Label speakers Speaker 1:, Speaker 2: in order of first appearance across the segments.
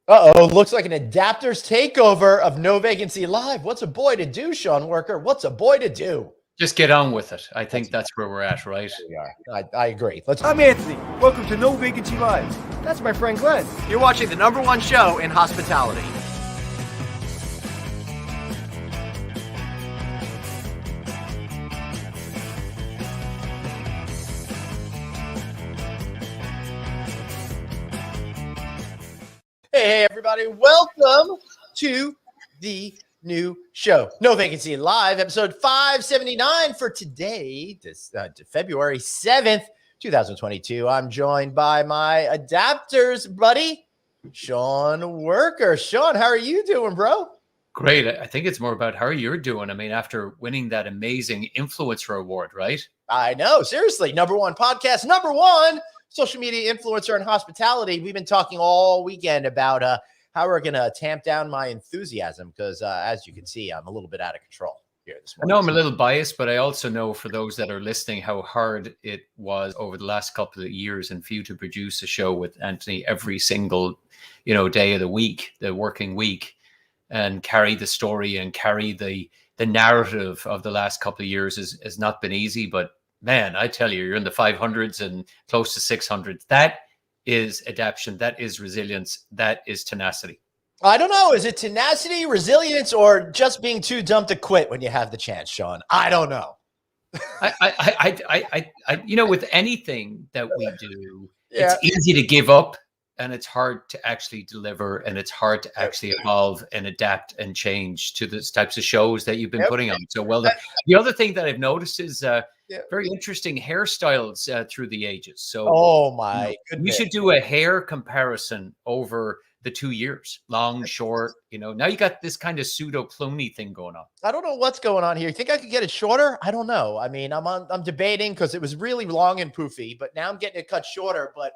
Speaker 1: Uh-oh, looks like an Adapters takeover of No Vacancy Live. What's a boy to do, Sean Worker? What's a boy to do?
Speaker 2: Just get on with it. I think that's where we're at, right?
Speaker 1: Here we are. I agree.
Speaker 3: I'm Anthony. Welcome to No Vacancy Live. That's my friend Glenn.
Speaker 4: You're watching the #1 show in hospitality.
Speaker 1: Hey, everybody. Welcome to the new show. No Vacancy Live, episode 579 for today, February 7th, 2022. I'm joined by my Adapters buddy, Sean Worker. Sean, how are you doing, bro?
Speaker 2: Great. I think it's more about how you're doing. I mean, after winning that amazing influencer award, right?
Speaker 1: I know. Seriously. #1 podcast, #1 social media influencer in hospitality. We've been talking all weekend about how we're going to tamp down my enthusiasm because, as you can see, I'm a little bit out of control here this morning.
Speaker 2: I know I'm a little biased, but I also know for those that are listening how hard it was over the last couple of years and for you to produce a show with Anthony every single, day of the week, the working week, and carry the story and carry the narrative of the last couple of years has not been easy. But man, I tell you, you're in the 500s and close to 600s. That is adaptation. That is resilience. That is tenacity.
Speaker 1: I don't know. Is it tenacity, resilience, or just being too dumb to quit when you have the chance, Sean? I don't know.
Speaker 2: With anything that we do,
Speaker 1: Yeah.
Speaker 2: It's easy to give up and it's hard to actually deliver and it's hard to actually evolve and adapt and change to the types of shows that you've been putting on. So, well, the other thing that I've noticed is very interesting hairstyles through the ages. So,
Speaker 1: oh my goodness,
Speaker 2: we should do a hair comparison over the 2 years, long, short. Now you got this kind of pseudo Clooney thing going on.
Speaker 1: I don't know what's going on here. You think I could get it shorter? I don't know. I mean, I'm debating because it was really long and poofy, but now I'm getting it cut shorter. But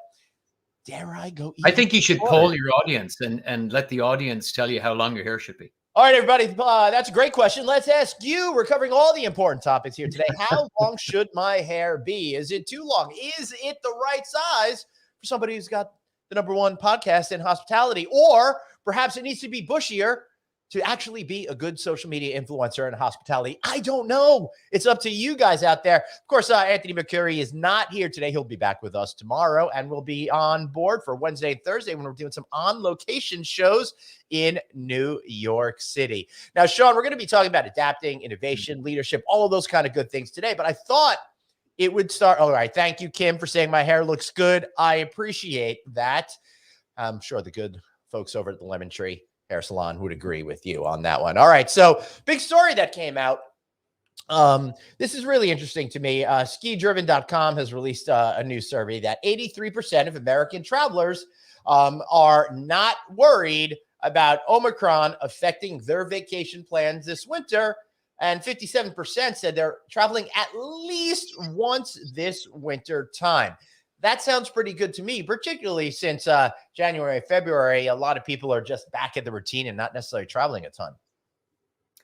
Speaker 1: dare I go?
Speaker 2: I think you should poll your audience and let the audience tell you how long your hair should be.
Speaker 1: All right, everybody. That's a great question. Let's ask you. We're covering all the important topics here today. How long should my hair be? Is it too long? Is it the right size for somebody who's got the #1 podcast in hospitality? Or perhaps it needs to be bushier to actually be a good social media influencer in hospitality. I don't know. It's up to you guys out there. Of course, Anthony McCurry is not here today. He'll be back with us tomorrow, and we'll be on board for Wednesday and Thursday when we're doing some on-location shows in New York City. Now, Sean, we're going to be talking about adapting, innovation, leadership, all of those kind of good things today, but I thought it would start. All right. Thank you, Kim, for saying my hair looks good. I appreciate that. I'm sure the good folks over at the Lemon Tree Hair Salon would agree with you on that one. All right. So big story that came out. This is really interesting to me. Skidriven.com has released a new survey that 83% of American travelers are not worried about Omicron affecting their vacation plans this winter. And 57% said they're traveling at least once this winter time. That sounds pretty good to me, particularly since January, February, a lot of people are just back in the routine and not necessarily traveling a ton.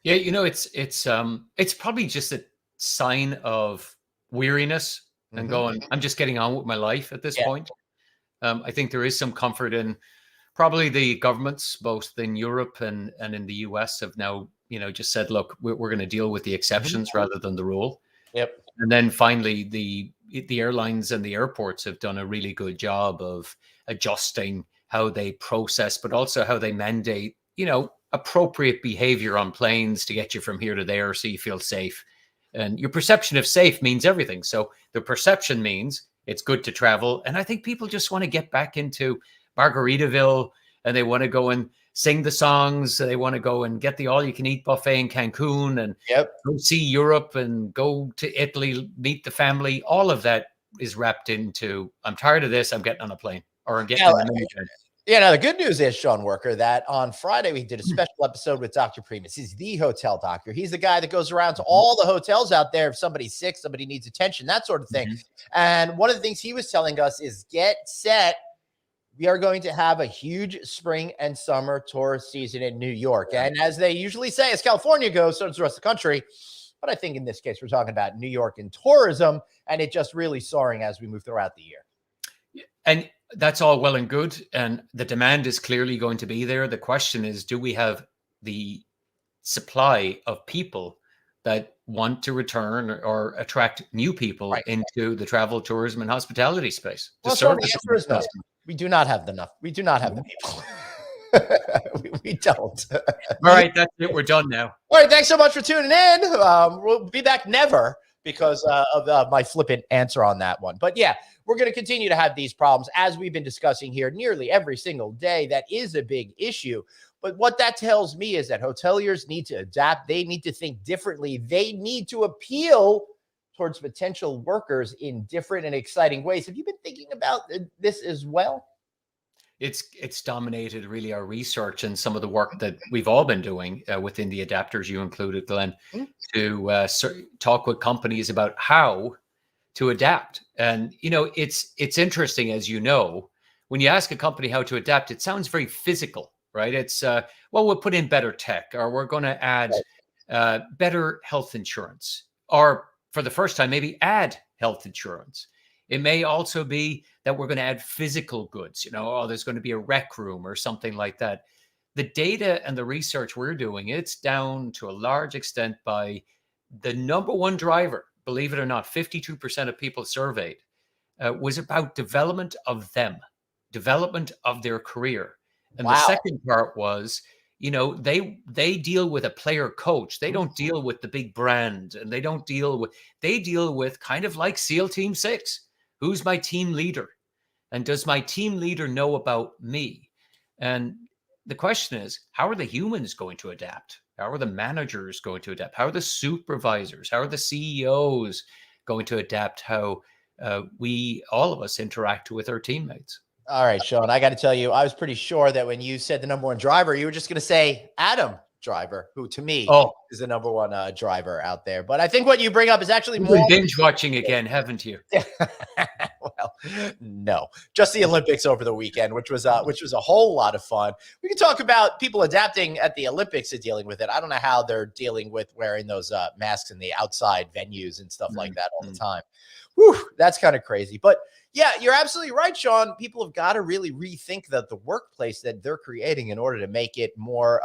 Speaker 2: Yeah, it's probably just a sign of weariness and going, I'm just getting on with my life at this point. I think there is some comfort in probably the governments, both in Europe and in the US, have now, just said, look, we're going to deal with the exceptions rather than the rule.
Speaker 1: Yep.
Speaker 2: And then finally, the airlines and the airports have done a really good job of adjusting how they process, but also how they mandate, appropriate behavior on planes to get you from here to there so you feel safe. And your perception of safe means everything. So the perception means it's good to travel. And I think people just want to get back into Margaritaville and they want to go and sing the songs. They want to go and get the all-you-can-eat buffet in Cancun and go see Europe and go to Italy, meet the family. All of that is wrapped into, I'm tired of this, I'm getting on a plane or I'm getting on a minivan.
Speaker 1: Yeah, now the good news is, Sean Worker, that on Friday we did a special episode with Dr. Primus. He's the hotel doctor. He's the guy that goes around to all the hotels out there if somebody's sick, somebody needs attention, that sort of thing. And one of the things he was telling us is get set. We are going to have a huge spring and summer tourist season in New York. And as they usually say, as California goes, so does the rest of the country. But I think in this case, we're talking about New York and tourism, and it just really soaring as we move throughout the year.
Speaker 2: And That's all well and good, and the demand is clearly going to be there. The question is, do we have the supply of people that want to return or attract new people
Speaker 1: Right.
Speaker 2: into the travel, tourism, and hospitality space?
Speaker 1: Well, Sean, the answer is no. We do not have enough. We do not have the people. we don't.
Speaker 2: All right, that's it. We're done now.
Speaker 1: All right, thanks so much for tuning in. We'll be back never because of my flippant answer on that one. But yeah, we're going to continue to have these problems as we've been discussing here nearly every single day. That is a big issue. But what that tells me is that hoteliers need to adapt. They need to think differently. They need to appeal towards potential workers in different and exciting ways. Have you been thinking about this as well?
Speaker 2: It's dominated really our research and some of the work that we've all been doing within the adapters, you included, Glenn, to talk with companies about how to adapt. And, you know, it's interesting, as you know, when you ask a company how to adapt, it sounds very physical, right? It's, well, we'll put in better tech, or we're going to add better health insurance, or for the first time, maybe add health insurance. It may also be that we're going to add physical goods, you know, there's going to be a rec room or something like that. The data and the research we're doing, it's down to a large extent by the number one driver, believe it or not, 52% of people surveyed, was about development of them, development of their career. And the second part was, you know, they deal with a player coach. They don't deal with the big brand, and they deal with kind of like SEAL Team 6. Who's my team leader? And does my team leader know about me? And the question is, how are the humans going to adapt? How are the managers going to adapt? How are the supervisors? How are the CEOs going to adapt how all of us interact with our teammates?
Speaker 1: All right, Sean, I got to tell you, I was pretty sure that when you said the number one driver, you were just going to say Adam Driver, who to me is the number one driver out there. But I think what you bring up is actually more
Speaker 2: binge watching again, haven't you?
Speaker 1: Well, no, just the Olympics over the weekend, which was a whole lot of fun. We can talk about people adapting at the Olympics and dealing with it. I don't know how they're dealing with wearing those masks in the outside venues and stuff like that all the time. Whew, that's kind of crazy. But yeah, you're absolutely right, Sean. People have got to really rethink the workplace that they're creating in order to make it more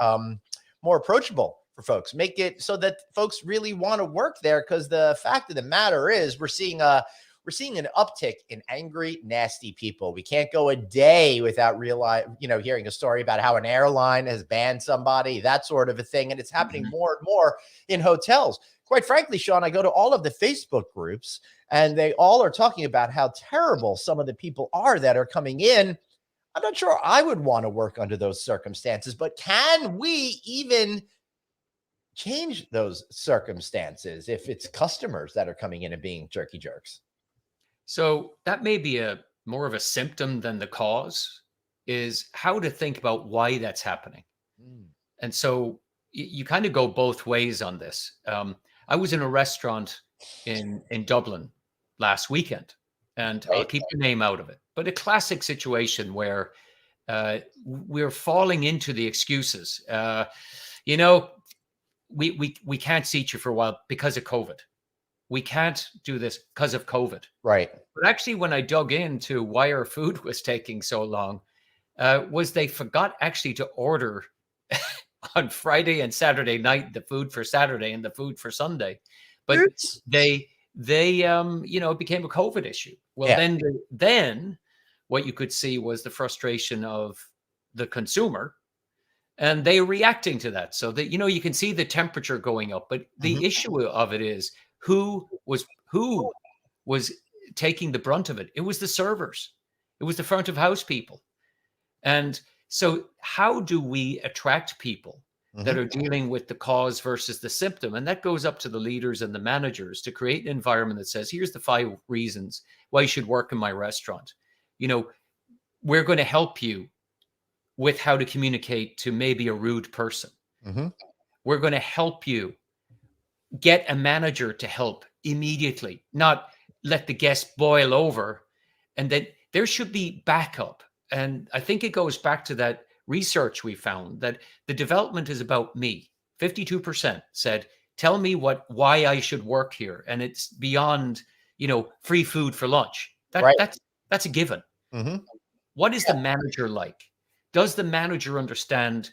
Speaker 1: approachable for folks, make it so that folks really want to work there. Because the fact of the matter is, we're seeing an uptick in angry, nasty people. We can't go a day without hearing a story about how an airline has banned somebody, that sort of a thing. And it's happening more and more in hotels. Quite frankly, Sean, I go to all of the Facebook groups and they all are talking about how terrible some of the people are that are coming in. I'm not sure I would want to work under those circumstances, but can we even change those circumstances if it's customers that are coming in and being jerky jerks?
Speaker 2: So that may be more of a symptom than the cause, is how to think about why that's happening. And so you kind of go both ways on this. I was in a restaurant in Dublin last weekend, and I'll keep the name out of it, but a classic situation where we're falling into the excuses. We can't seat you for a while because of COVID. We can't do this because of COVID.
Speaker 1: Right.
Speaker 2: But actually, when I dug into why our food was taking so long, was they forgot actually to order on Friday and Saturday night the food for Saturday and the food for Sunday. But it became a COVID issue. Well, then what you could see was the frustration of the consumer, and they reacting to that. So that, you can see the temperature going up. But the issue of it is who was taking the brunt of it. It was the servers. It was the front of house people. And so how do we attract people that are dealing with the cause versus the symptom? And that goes up to the leaders and the managers to create an environment that says, here's the 5 reasons why you should work in my restaurant. We're going to help you with how to communicate to maybe a rude person. We're going to help you get a manager to help immediately, not let the guest boil over. And then there should be backup. And I think it goes back to that research we found, that the development is about me. 52% said, tell me why I should work here. And it's beyond, free food for lunch. That's a given. What is the manager like? Does the manager understand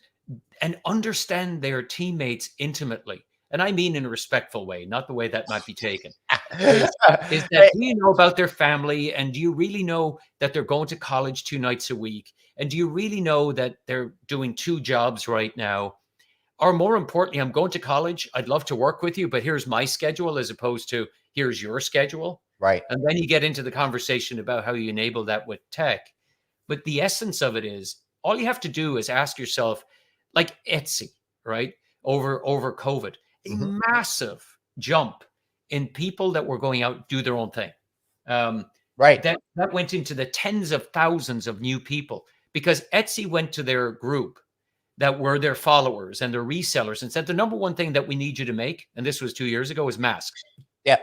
Speaker 2: their teammates intimately? And I mean in a respectful way, not the way that might be taken. Is that, do you know about their family? And do you really know that they're going to college 2 nights a week? And do you really know that they're doing 2 jobs right now? Or more importantly, I'm going to college. I'd love to work with you, but here's my schedule as opposed to here's your schedule.
Speaker 1: Right.
Speaker 2: And then you get into the conversation about how you enable that with tech. But the essence of it is all you have to do is ask yourself, like Etsy, right? Over COVID, a massive jump in people that were going out do their own thing.
Speaker 1: Right.
Speaker 2: That went into the tens of thousands of new people because Etsy went to their group that were their followers and their resellers and said, the number one thing that we need you to make, and this was 2 years ago, is masks.
Speaker 1: Yeah.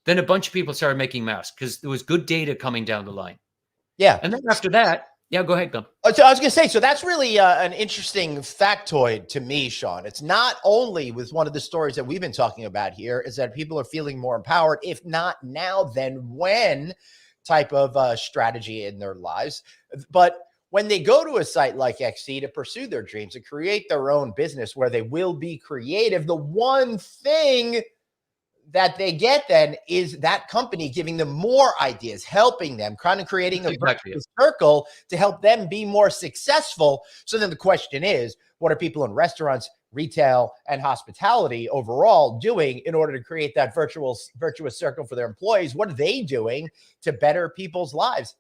Speaker 2: Then a bunch of people started making masks because there was good data coming down the line.
Speaker 1: Yeah.
Speaker 2: And then after that, yeah, go ahead, Glenn.
Speaker 1: So I was going to say, so that's really an interesting factoid to me, Sean. It's not only with one of the stories that we've been talking about here is that people are feeling more empowered, if not now, then when type of strategy in their lives. But when they go to a site like XC to pursue their dreams, to create their own business where they will be creative, the one thing that they get then is that company giving them more ideas, helping them, kind of creating a circle to help them be more successful. So then the question is, what are people in restaurants, retail, and hospitality overall doing in order to create that virtuous circle for their employees? What are they doing to better people's lives?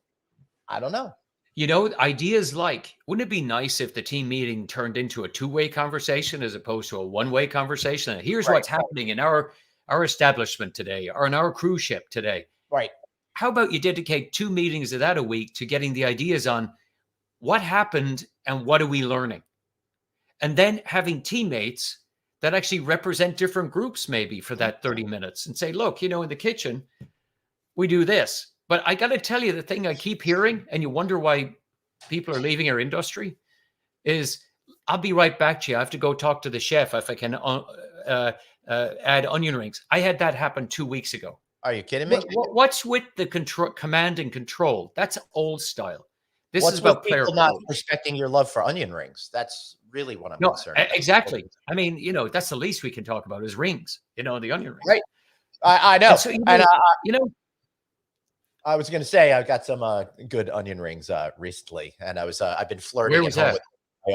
Speaker 1: I don't know.
Speaker 2: You know, ideas like, wouldn't it be nice if the team meeting turned into a 2-way conversation as opposed to a 1-way conversation? Here's what's happening in our establishment today or on our cruise ship today.
Speaker 1: Right.
Speaker 2: How about you dedicate 2 meetings of that a week to getting the ideas on what happened and what are we learning? And then having teammates that actually represent different groups maybe for that 30 minutes and say, look, you know, in the kitchen, we do this. But I got to tell you, the thing I keep hearing, and you wonder why people are leaving our industry, is I'll be right back to you. I have to go talk to the chef if I can add onion rings. I had that happen 2 weeks ago.
Speaker 1: Are you kidding me?
Speaker 2: What's with the command and control? That's old style. This
Speaker 1: What's
Speaker 2: is about
Speaker 1: with people
Speaker 2: player
Speaker 1: not
Speaker 2: control.
Speaker 1: respecting your love for onion rings. That's really what I'm concerned about.
Speaker 2: Exactly. I mean, you know, that's the least we can talk about is rings, you know, the onion rings.
Speaker 1: Right. I know.
Speaker 2: And so, you know,
Speaker 1: I was going to say, I've got some good onion rings recently, and I've been flirting with my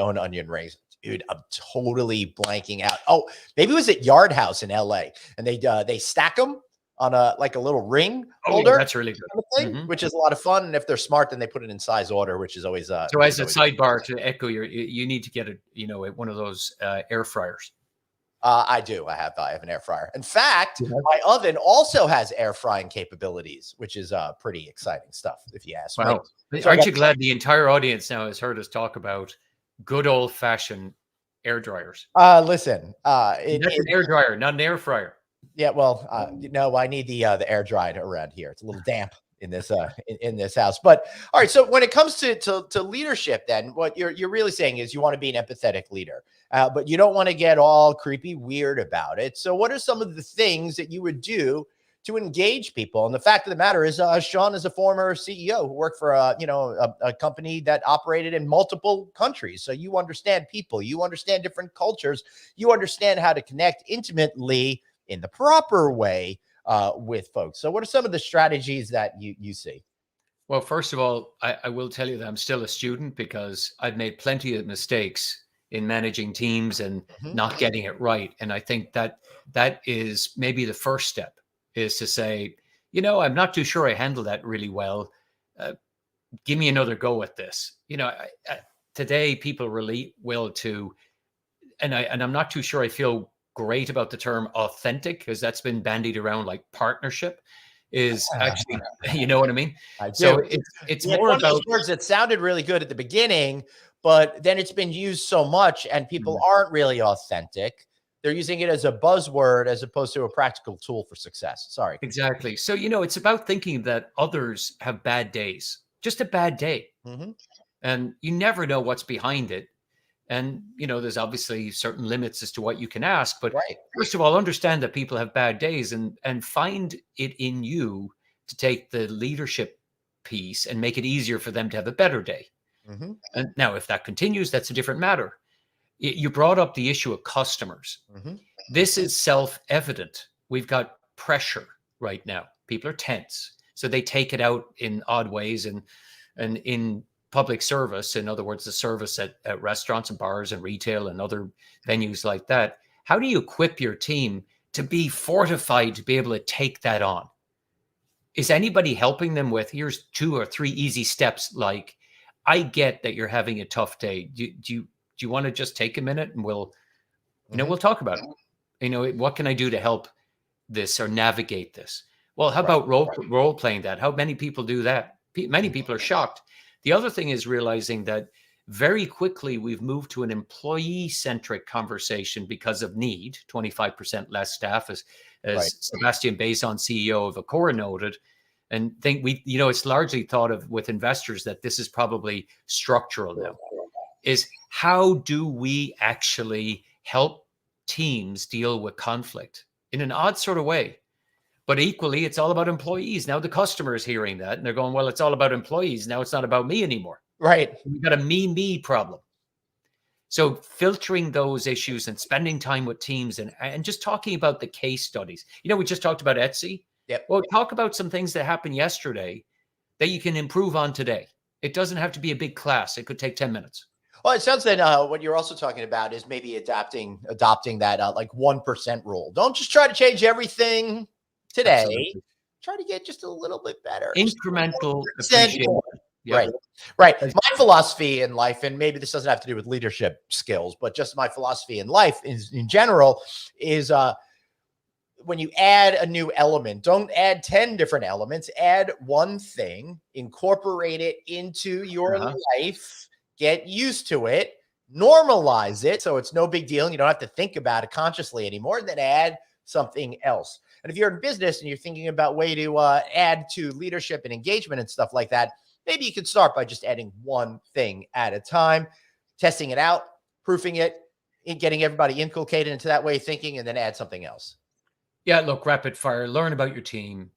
Speaker 1: own onion rings. Dude, I'm totally blanking out. Oh, maybe it was at Yard House in LA, and they stack them on a little ring holder.
Speaker 2: Yeah, that's really good.
Speaker 1: Kind of thing, which is a lot of fun. And if they're smart, then they put it in size order, which is always
Speaker 2: so as a sidebar to echo you need to get one of those air fryers.
Speaker 1: I do. I have an air fryer. In fact, my oven also has air frying capabilities, which is pretty exciting stuff, if you ask me.
Speaker 2: So aren't you glad the entire audience now has heard us talk about good old fashioned air dryers?
Speaker 1: Listen,
Speaker 2: that's an air dryer, not an air fryer.
Speaker 1: Yeah, well, I need the air dried around here. It's a little damp in this in this house. But all right, so when it comes to leadership, then what you're really saying is you want to be an empathetic leader, but you don't want to get all creepy weird about it. So what are some of the things that you would do to engage people? And the fact of the matter is, Sean is a former CEO who worked for a company that operated in multiple countries. So you understand people, you understand different cultures, you understand how to connect intimately in the proper way with folks. So what are some of the strategies that you see?
Speaker 2: Well, first of all, I will tell you that I'm still a student because I've made plenty of mistakes in managing teams and not getting it right. And I think that is maybe the first step, is to say, you know, I'm not too sure I handle that really well. Give me another go at this. You know, today people really will to, and I'm not too sure I feel great about the term authentic, because that's been bandied around like partnership is actually, you know what I mean? So it's more about those
Speaker 1: words that sounded really good at the beginning, but then it's been used so much and people aren't really authentic. They're using it as a buzzword as opposed to a practical tool for success. Sorry.
Speaker 2: Exactly. So, you know, it's about thinking that others have bad days, just a bad day. And you never know what's behind it. And, you know, there's obviously certain limits as to what you can ask. But first of all, understand that people have bad days and find it in you to take the leadership piece and make it easier for them to have a better day.
Speaker 1: Mm-hmm.
Speaker 2: And now, if that continues, that's a different matter. You brought up the issue of customers.
Speaker 1: Mm-hmm.
Speaker 2: This is self-evident. We've got pressure right now. People are tense, so they take it out in odd ways and in public service. In other words, the service at restaurants and bars and retail and other venues like that. How do you equip your team to be fortified to be able to take that on? Is anybody helping them with, here's 2 or 3 easy steps? Like, I get that you're having a tough day. Do you want to just take a minute and we'll talk about it? What can I do to help this or navigate this? Well, how about role playing that? How many people do that? Many people are shocked. The other thing is realizing that very quickly we've moved to an employee-centric conversation because of need. 25% less staff, as Sebastian Bazan, CEO of Acora, noted. And it's largely thought of with investors that this is probably structural now. Is how do we actually help teams deal with conflict in an odd sort of way? But equally, it's all about employees. Now the customer is hearing that and they're going, well, it's all about employees. Now it's not about me anymore.
Speaker 1: Right.
Speaker 2: We've got a me problem. So filtering those issues and spending time with teams and just talking about the case studies. We just talked about Etsy.
Speaker 1: Yep.
Speaker 2: Well, talk about some things that happened yesterday that you can improve on today. It doesn't have to be a big class. It could take 10 minutes.
Speaker 1: Well, it sounds that what you're also talking about is maybe adopting that like 1% rule. Don't just try to change everything today.
Speaker 2: Absolutely.
Speaker 1: Try to get just a little bit better.
Speaker 2: Incremental appreciation.
Speaker 1: Yep. Right. My philosophy in life, and maybe this doesn't have to do with leadership skills, but just my philosophy in life in general is when you add a new element, don't add 10 different elements, add one thing, incorporate it into your life, get used to it, normalize it so it's no big deal and you don't have to think about it consciously anymore, and then add something else. And if you're in business and you're thinking about way to add to leadership and engagement and stuff like that, maybe you could start by just adding one thing at a time, testing it out, proofing it, and getting everybody inculcated into that way of thinking, and then add something else.
Speaker 2: Yeah, look, rapid fire, learn about your team,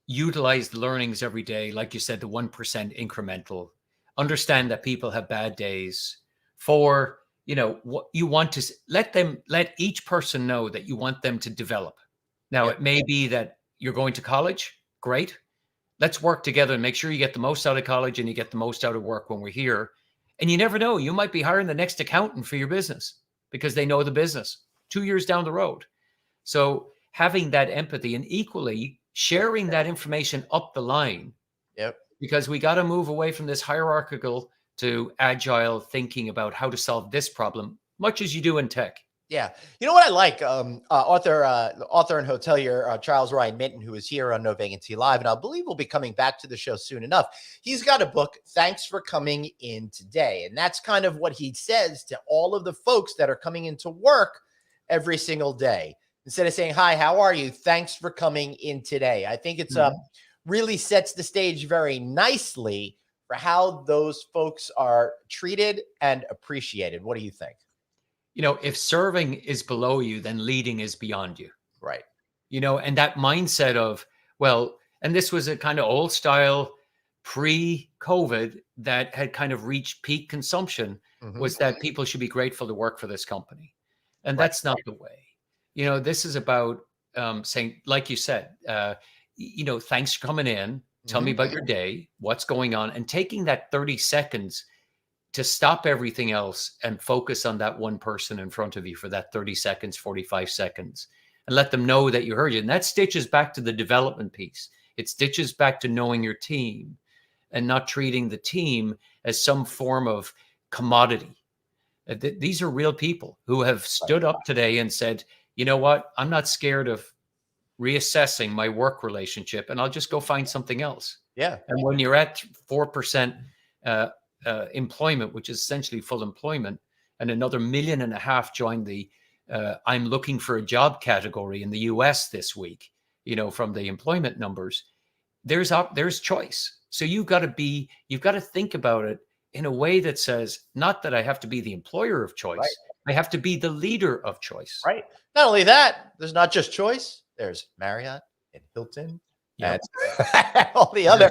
Speaker 2: utilize the learnings every day. Like you said, the 1% incremental, understand that people have bad days. What you want to let each person know that you want them to develop. Now, It may be that you're going to college. Great. Let's work together and make sure you get the most out of college and you get the most out of work when we're here. And you never know, you might be hiring the next accountant for your business because they know the business 2 years down the road. So having that empathy and equally sharing that information up the line.
Speaker 1: Yep. Because
Speaker 2: we got to move away from this hierarchical to agile thinking about how to solve this problem, much as you do in tech.
Speaker 1: Yeah. You know what I like? Author and hotelier Charles Ryan Minton, who is here on No Vacancy Live, and I believe will be coming back to the show soon enough. He's got a book, Thanks for Coming In Today. And that's kind of what he says to all of the folks that are coming into work every single day. Instead of saying, hi, how are you? Thanks for coming in today. I think it's really sets the stage very nicely for how those folks are treated and appreciated. What do you think?
Speaker 2: If serving is below you, then leading is beyond you.
Speaker 1: Right.
Speaker 2: And that mindset of, and this was a kind of old style pre-COVID that had kind of reached peak consumption, was that people should be grateful to work for this company. And that's not the way. This is about saying, like you said, thanks for coming in. Tell me about your day, what's going on, and taking that 30 seconds to stop everything else and focus on that one person in front of you for that 30 seconds, 45 seconds, and let them know that you heard you. And that stitches back to the development piece. It stitches back to knowing your team and not treating the team as some form of commodity. These are real people who have stood up today and said, you know what, I'm not scared of reassessing my work relationship and I'll just go find something else.
Speaker 1: Yeah.
Speaker 2: And when you're at 4%, employment, which is essentially full employment, and another 1.5 million joined the I'm looking for a job category in the US this week, from the employment numbers, there's choice. So you've got to think about it in a way that says, not that I have to be the employer of choice, right. I have to be the leader of choice.
Speaker 1: Right. Not only that, there's not just choice, there's Marriott and Hilton
Speaker 2: Yep.
Speaker 1: And all the other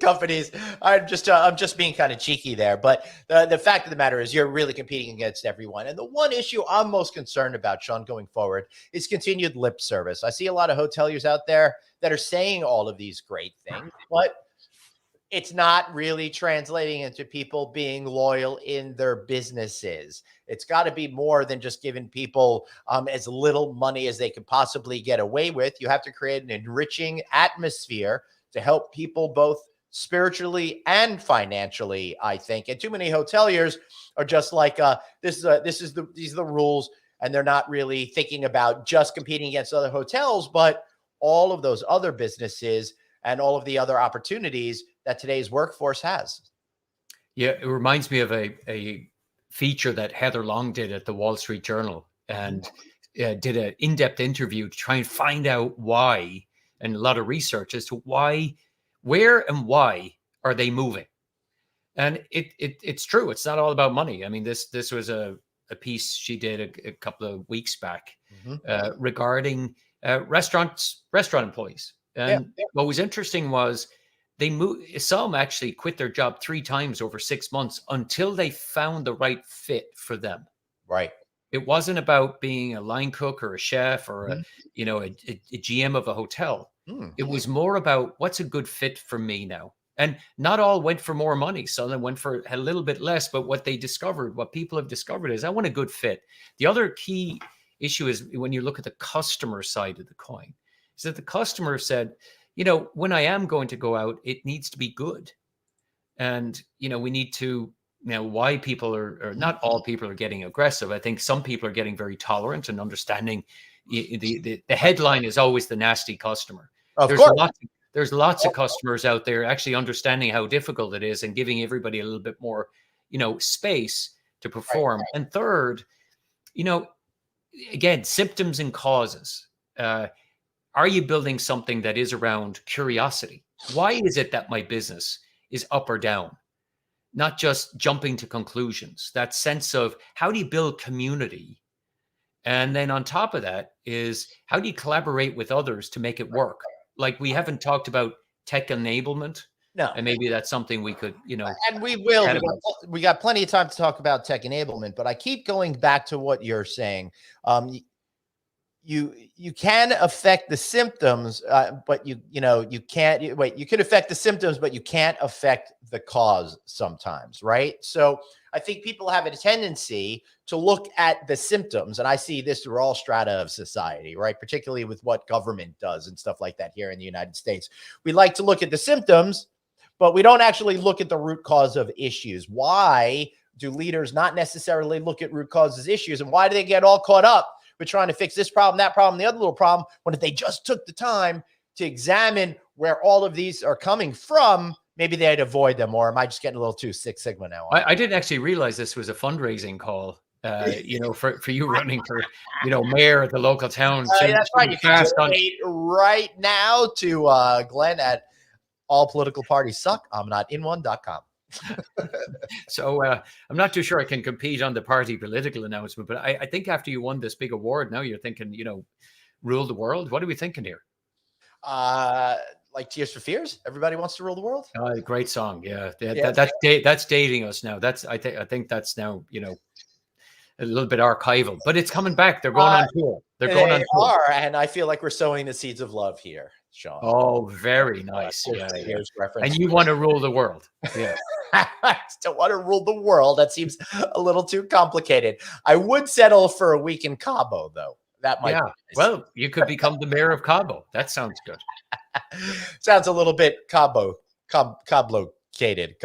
Speaker 1: companies. I'm just being kind of cheeky there, but the fact of the matter is, you're really competing against everyone. And the one issue I'm most concerned about, Sean, going forward, is continued lip service. I see a lot of hoteliers out there that are saying all of these great things, but it's not really translating into people being loyal in their businesses. It's got to be more than just giving people as little money as they could possibly get away with. You have to create an enriching atmosphere to help people both spiritually and financially, I think. And too many hoteliers are just like, these are the rules, and they're not really thinking about just competing against other hotels, but all of those other businesses and all of the other opportunities that today's workforce has.
Speaker 2: Yeah, it reminds me of a feature that Heather Long did at the Wall Street Journal, and did an in-depth interview to try and find out why, and a lot of research as to why, where and why are they moving. And it's true. It's not all about money. I mean, this was a piece she did a couple of weeks back regarding restaurant employees. And what was interesting was some actually quit their job 3 times over 6 months until they found the right fit for them.
Speaker 1: Right.
Speaker 2: It wasn't about being a line cook or a chef or a GM of a hotel. It was more about what's a good fit for me now. And not all went for more money. Some of them went for a little bit less, but what people have discovered is, I want a good fit. The other key issue is when you look at the customer side of the coin, is that the customer said, when I am going to go out, it needs to be good. And, we need to, why people are not all people are getting aggressive. I think some people are getting very tolerant and understanding. The headline is always the nasty customer. There's lots of customers out there actually understanding how difficult it is and giving everybody a little bit more, space to perform. Right. And third, again, symptoms and causes. Are you building something that is around curiosity? Why is it that my business is up or down? Not just jumping to conclusions. That sense of, how do you build community? And then on top of that is, how do you collaborate with others to make it work? Like, we haven't talked about tech enablement.
Speaker 1: No.
Speaker 2: And maybe that's something we could,
Speaker 1: And we will. We got plenty of time to talk about tech enablement, but I keep going back to what you're saying. You can affect the symptoms, but you can't. You can affect the symptoms, but you can't affect the cause sometimes, right? So I think people have a tendency to look at the symptoms, and I see this through all strata of society, right? Particularly with what government does and stuff like that here in the United States. We like to look at the symptoms, but we don't actually look at the root cause of issues. Why do leaders not necessarily look at root causes issues, and why do they get all caught up with trying to fix this problem, that problem, the other little problem, when if they just took the time to examine where all of these are coming from, maybe they'd avoid them? Or am I just getting a little too Six Sigma now?
Speaker 2: I didn't actually realize this was a fundraising call, for you running for, mayor of the local town.
Speaker 1: That's right. You can donate right now to Glenn at allpoliticalpartiessuck. I'm not in one.com.
Speaker 2: So I'm not too sure I can compete on the party political announcement, but I think after you won this big award, now you're thinking, rule the world. What are we thinking here?
Speaker 1: Like Tears for Fears. Everybody wants to rule the world.
Speaker 2: Great song. Yeah. That's dating us now. I think that's now, a little bit archival, but it's coming back. They're going on tour. They
Speaker 1: are, and I feel like we're sowing the seeds of love here, Sean.
Speaker 2: Oh, very nice.
Speaker 1: Here's reference.
Speaker 2: And you want to rule the world. Yeah.
Speaker 1: I still want to rule the world. That seems a little too complicated. I would settle for a week in Cabo, though. That might be nice.
Speaker 2: Well, you could become the mayor of Cabo. That sounds good.
Speaker 1: Sounds a little bit Cabo-located.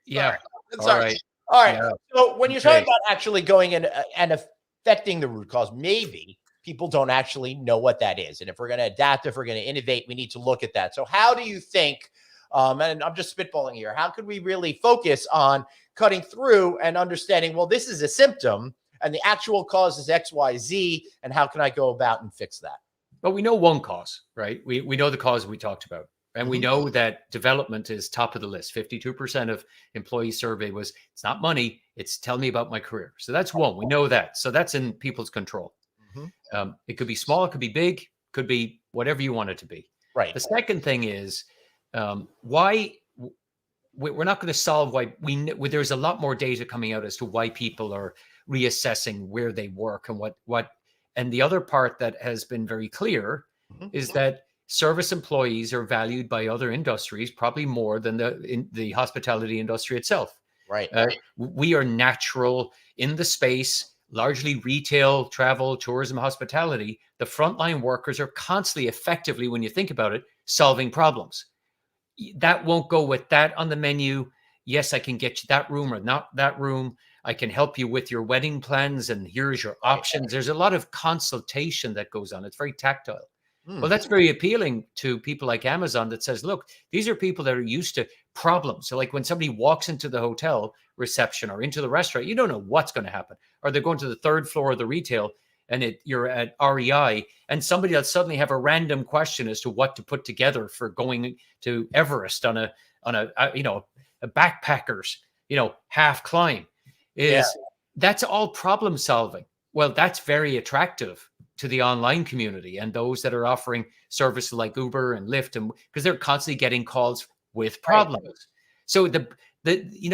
Speaker 2: Yeah.
Speaker 1: Sorry. All right. Yeah. So when you're talking about actually going in and affecting the root cause, maybe people don't actually know what that is. And if we're going to adapt, if we're going to innovate, we need to look at that. So how do you think, and I'm just spitballing here, how could we really focus on cutting through and understanding, well, this is a symptom and the actual cause is X, Y, Z, and how can I go about and fix that?
Speaker 2: But we know one cause, right? We know the cause we talked about. And we know that development is top of the list. 52% of employee survey was, it's not money, it's tell me about my career. So that's one. We know that. So that's in people's control. It could be small, it could be big, could be whatever you want it to be.
Speaker 1: Right.
Speaker 2: The second thing is why we're not going to solve why there's a lot more data coming out as to why people are reassessing where they work and what. And the other part that has been very clear is that service employees are valued by other industries probably more than the hospitality industry itself.
Speaker 1: Right.
Speaker 2: We are natural in the space, largely retail, travel, tourism, hospitality. The frontline workers are constantly, effectively, when you think about it, solving problems. That won't go with that on the menu. Yes, I can get you that room or not that room. I can help you with your wedding plans, and here's your options. There's a lot of consultation that goes on. It's very tactile. Well, that's very appealing to people like Amazon that says, look, these are people that are used to problems. So like when somebody walks into the hotel reception or into the restaurant, you don't know what's going to happen. Or they're going to the third floor of the retail and you're at REI and somebody will suddenly have a random question as to what to put together for going to Everest on a backpackers, half climb. That's all problem solving. Well, that's very attractive to the online community and those that are offering services like Uber and Lyft, and because they're constantly getting calls with problems. Right. So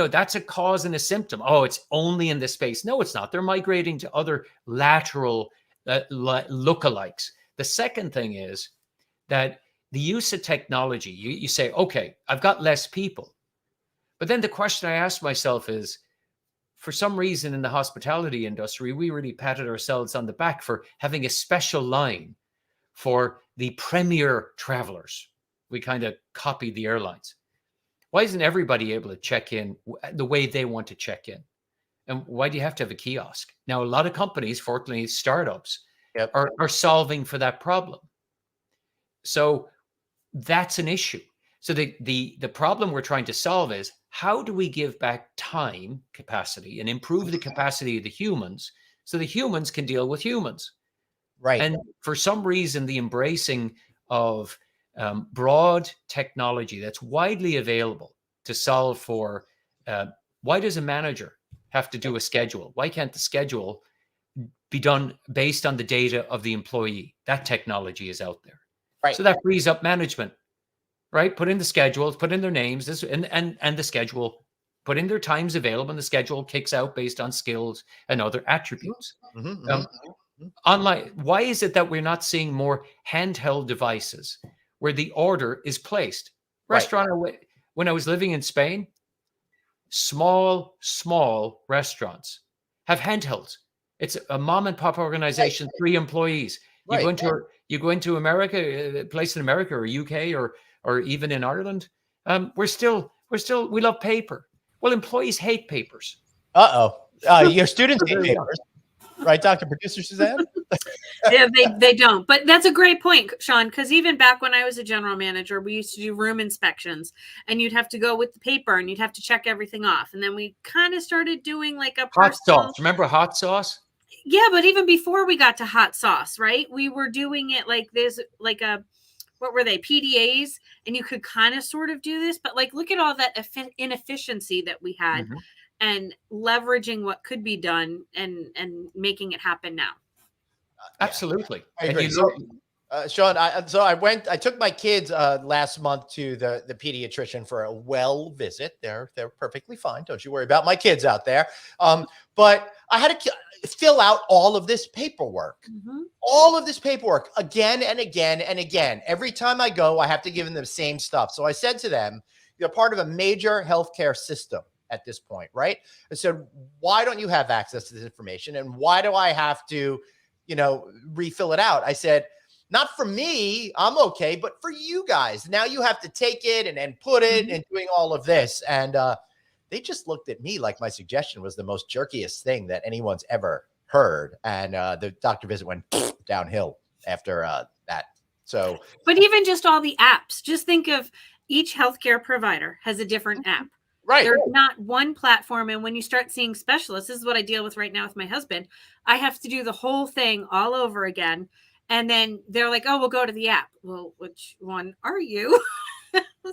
Speaker 2: that's a cause and a symptom. Oh, it's only in this space. No, it's not. They're migrating to other lateral lookalikes. The second thing is that the use of technology, you say, okay, I've got less people. But then the question I ask myself is, for some reason in the hospitality industry, we really patted ourselves on the back for having a special line for the premier travelers. We kind of copied the airlines. Why isn't everybody able to check in the way they want to check in? And why do you have to have a kiosk? Now, a lot of companies, fortunately, startups, are solving for that problem. So that's an issue. So the problem we're trying to solve is, how do we give back time capacity and improve the capacity of the humans so the humans can deal with humans? Right. And for some reason, the embracing of broad technology that's widely available to solve for, why does a manager have to do a schedule? Why can't the schedule be done based on the data of the employee? That technology is out there. Right. So that frees up management. Right, put in the schedules, put in their names, and the schedule, put in their times available, and the schedule kicks out based on skills and other attributes. Online, why is it that we're not seeing more handheld devices where the order is placed? Restaurant, when I was living in Spain, small restaurants have handhelds. It's a mom and pop organization, 3 employees. You go into America, a place in America or UK or even in Ireland, we love paper. Well, employees hate papers.
Speaker 1: Your students hate papers, right, Dr. Producer Suzanne?
Speaker 5: Yeah, they don't. But that's a great point, Sean, because even back when I was a general manager, we used to do room inspections, and you'd have to go with the paper, and you'd have to check everything off. And then we kind of started doing like a
Speaker 2: hot sauce. Remember hot sauce?
Speaker 5: Yeah, but even before we got to hot sauce, right? We were doing it like there's like what were they, PDAs, and you could kind of sort of do this, but like look at all that inefficiency that we had and leveraging what could be done and making it happen now.
Speaker 2: Absolutely.
Speaker 1: I agree. Sean, I took my kids last month to the pediatrician for a well visit. They're perfectly fine. Don't you worry about my kids out there. But I had to fill out all of this paperwork, again and again and again. Every time I go, I have to give them the same stuff. So I said to them, you're part of a major healthcare system at this point, right? I said, why don't you have access to this information? And why do I have to, refill it out? I said, not for me, I'm okay, but for you guys. Now you have to take it and put it and doing all of this. And they just looked at me like my suggestion was the most jerkiest thing that anyone's ever heard. And the doctor visit went downhill after that. So,
Speaker 5: but even just all the apps, just think of each healthcare provider has a different app.
Speaker 1: Right.
Speaker 5: There's not one platform. And when you start seeing specialists, this is what I deal with right now with my husband. I have to do the whole thing all over again. And then they're like, oh, we'll go to the app. Well, which one are you?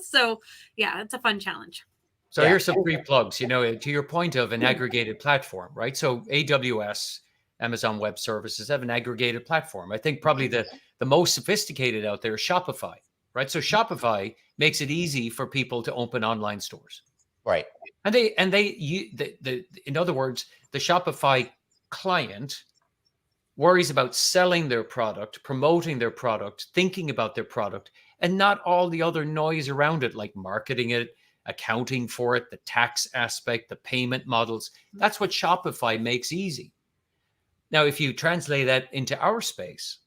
Speaker 5: So, yeah, it's a fun challenge.
Speaker 2: So here's some free plugs, to your point of an aggregated platform, right? So AWS, Amazon Web Services, have an aggregated platform. I think probably the the most sophisticated out there is Shopify, right? So Shopify makes it easy for people to open online stores.
Speaker 1: Right.
Speaker 2: And in other words, the Shopify client worries about selling their product, promoting their product, thinking about their product, and not all the other noise around it, like marketing it, accounting for it, the tax aspect, the payment models. That's what Shopify makes easy. Now, if you translate that into our space,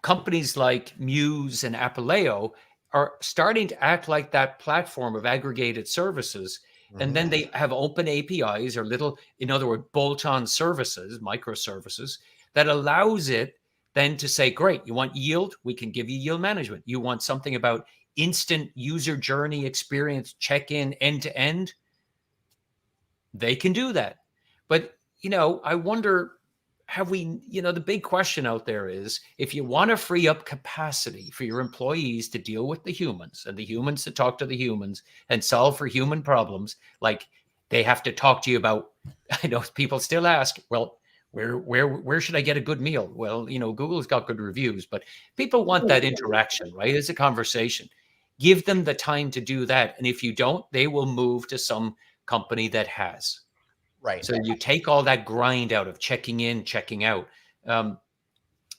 Speaker 2: companies like Muse and Apaleo are starting to act like that platform of aggregated services. And then they have open APIs or little, in other words, bolt-on services, microservices, that allows it then to say, great, you want yield? We can give you yield management. You want something about instant user journey experience, check-in, end-to-end? They can do that. But, I wonder, have we, the big question out there is, if you want to free up capacity for your employees to deal with the humans and the humans to talk to the humans and solve for human problems, like they have to talk to you about, I know people still ask, well, where should I get a good meal? Well, Google's got good reviews, but people want that interaction, right? It's a conversation. Give them the time to do that. And if you don't, they will move to some company that has.
Speaker 1: Right.
Speaker 2: So you take all that grind out of checking in, checking out.